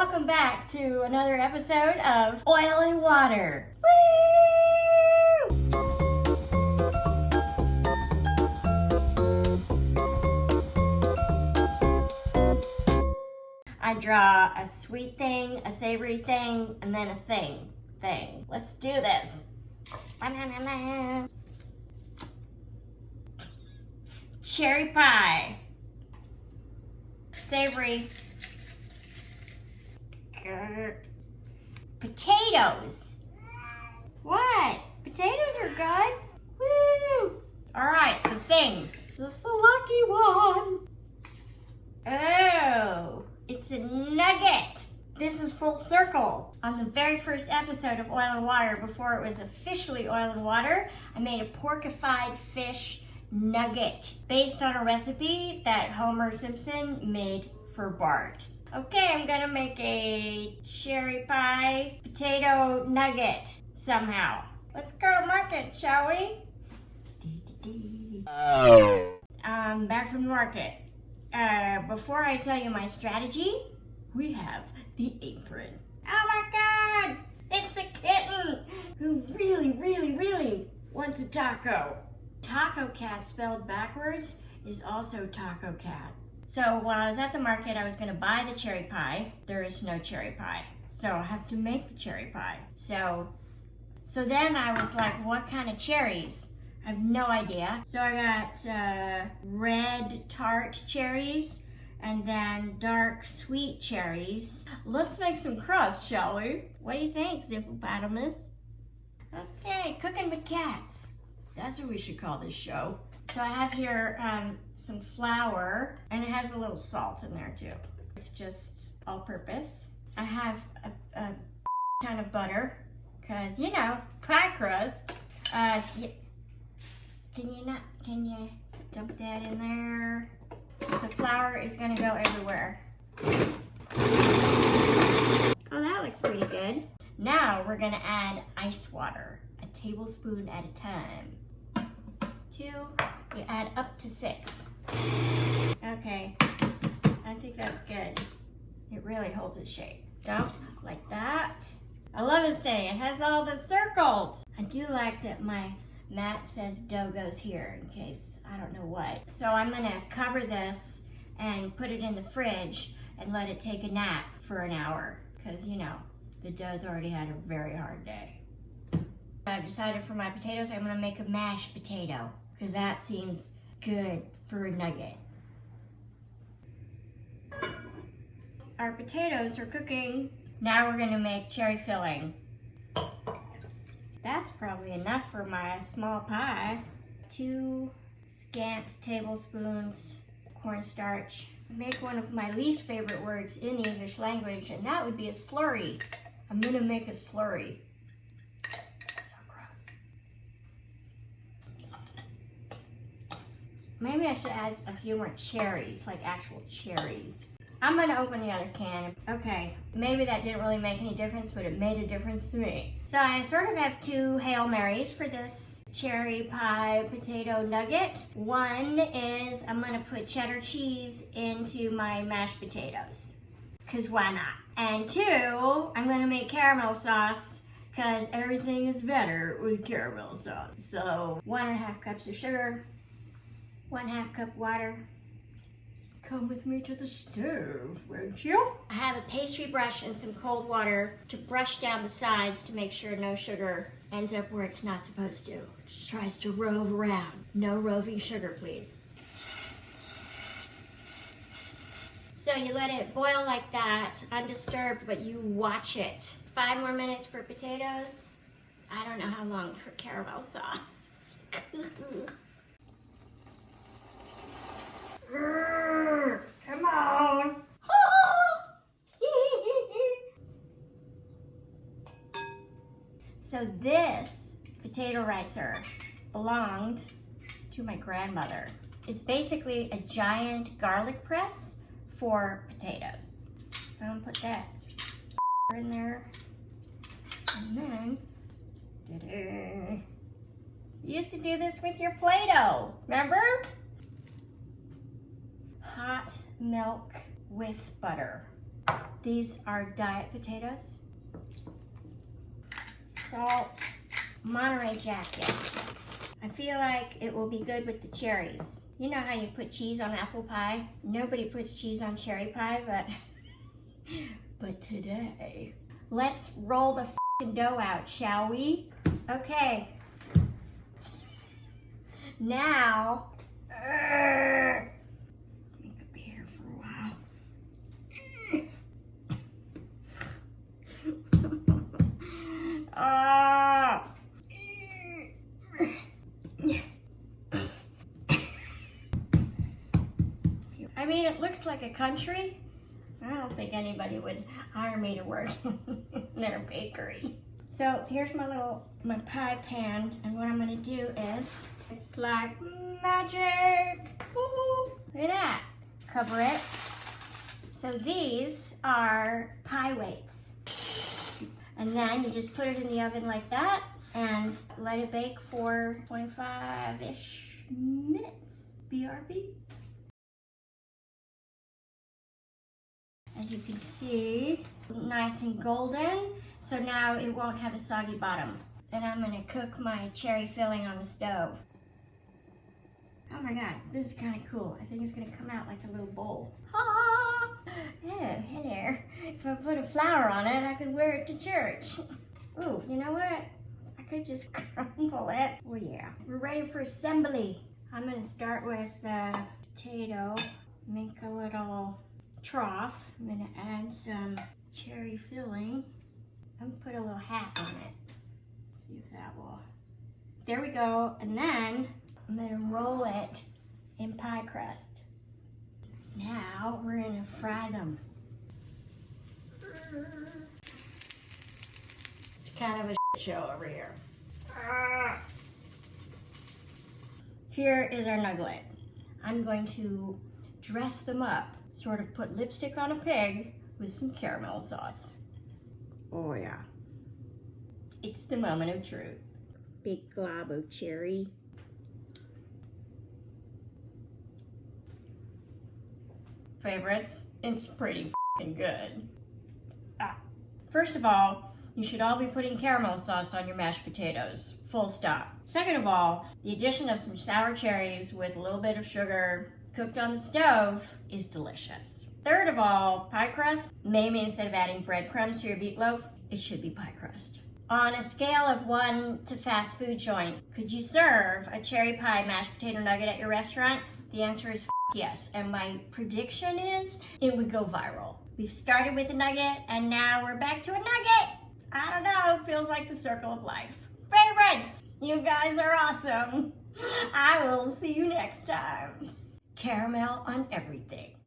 welcome back to another episode of Oil and Water. Woo! I draw a sweet thing, a savory thing, and then a thing. Let's do this. Banana. Cherry pie. Savory. Potatoes. What? Potatoes are good. Woo! Alright, the thing. This is the lucky one. Oh, it's a nugget. This is full circle. On the very first episode of Oil and Water, before it was officially Oil and Water, I made a porkified fish nugget based on a recipe that Homer Simpson made for Bart. Okay, I'm gonna make a cherry pie potato nugget somehow. Let's go to market, shall we? Oh. Back from the market. Before I tell you my strategy, we have the apron. Oh my God! It's a kitten who really wants a taco. Taco cat spelled backwards is also taco cat. So while I was at the market, I was gonna buy the cherry pie. There is no cherry pie. So I have to make the cherry pie. So then I was like, what kind of cherries? I have no idea. So I got red tart cherries and then dark sweet cherries. Let's make some crust, shall we? What do you think, Zippopotamus? Okay, cooking with cats. That's what we should call this show. So I have here some flour, and it has a little salt in there too. It's just all-purpose. I have a ton of butter, cause you know, pie crust. Can you dump that in there? The flour is gonna go everywhere. Oh, that looks pretty good. Now we're gonna add ice water, a tablespoon at a time. 2, you add up to 6. Okay, I think that's good. It really holds its shape. Dump like that. I love this thing, it has all the circles. I do like that my mat says dough goes here in case I don't know what. So I'm gonna cover this and put it in the fridge and let it take a nap for an hour. Cause you know, the dough's already had a very hard day. I've decided for my potatoes, I'm gonna make a mashed potato because that seems good for a nugget. Our potatoes are cooking. Now we're gonna make cherry filling. That's probably enough for my small pie. 2 scant tablespoons cornstarch. Make one of my least favorite words in the English language, and that would be a slurry. I'm gonna make a slurry. Maybe I should add a few more cherries, like actual cherries. I'm gonna open the other can. Okay, maybe that didn't really make any difference, but it made a difference to me. So I sort of have 2 Hail Marys for this cherry pie potato nugget. One is I'm gonna put cheddar cheese into my mashed potatoes, cause why not? And 2, I'm gonna make caramel sauce, cause everything is better with caramel sauce. So 1.5 cups of sugar, 1/2 cup water. Come with me to the stove, won't you? I have a pastry brush and some cold water to brush down the sides to make sure no sugar ends up where it's not supposed to. It just tries to rove around. No roving sugar, please. So you let it boil like that, undisturbed, but you watch it. 5 more minutes for potatoes. I don't know how long for caramel sauce. Come on. So this potato ricer belonged to my grandmother. It's basically a giant garlic press for potatoes. So I'm gonna put that in there. And then, you used to do this with your Play-Doh, remember? Hot milk with butter. These are diet potatoes. Salt. Monterey Jacket. I feel like it will be good with the cherries. You know how you put cheese on apple pie? Nobody puts cheese on cherry pie, but today. Let's roll the f***ing dough out, shall we? Okay. Now, make a beer for a while. I mean, it looks like a country. I don't think anybody would hire me to work in their bakery. So here's my pie pan, and what I'm gonna do is, it's like magic. Woo-hoo. Look at that. Cover it. So these are pie weights. And then you just put it in the oven like that and let it bake for 25-ish minutes. BRB. As you can see, nice and golden. So now it won't have a soggy bottom. Then I'm gonna cook my cherry filling on the stove. Oh my God, this is kind of cool. I think it's gonna come out like a little bowl. Ah! Oh, hello. If I put a flower on it, I could wear it to church. Ooh, you know what? I could just crumble it. Oh yeah, we're ready for assembly. I'm gonna start with the potato, make a little trough. I'm gonna add some cherry filling. I'm gonna put a little hat on it. See if that will. There we go. And then I'm gonna roll it in pie crust. Now we're gonna fry them. It's kind of a show over here. Here is our nugget. I'm going to dress them up, sort of put lipstick on a pig with some caramel sauce. Oh yeah. It's the moment of truth. Big glob of cherry. Favorites? It's pretty f***ing good. First of all, you should all be putting caramel sauce on your mashed potatoes. Full stop. Second of all, the addition of some sour cherries with a little bit of sugar cooked on the stove is delicious. Third of all, pie crust. Maybe instead of adding breadcrumbs to your meatloaf, it should be pie crust. On a scale of 1 to fast food joint, could you serve a cherry pie mashed potato nugget at your restaurant? The answer is yes, and my prediction is it would go viral. We've started with a nugget, and now we're back to a nugget. I don't know, it feels like the circle of life. Favorites, you guys are awesome. I will see you next time. Caramel on everything.